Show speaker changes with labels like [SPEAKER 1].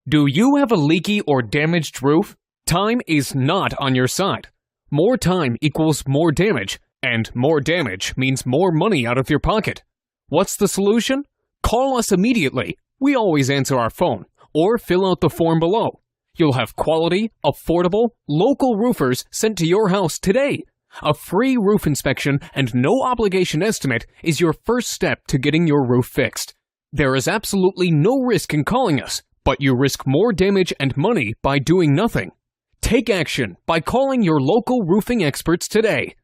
[SPEAKER 1] Do you have a leaky or damaged roof? Time is not on your side. More time equals more damage, and more damage means more money out of your pocket. What's the solution? Call us immediately. We always answer our phone, or fill out the form below. You'll have quality, affordable, local roofers sent to your house today. A free roof inspection and no obligation estimate is your first step to getting your roof fixed. There is absolutely no risk in calling us, but you risk more damage and money by doing nothing. Take action by calling your local roofing experts today.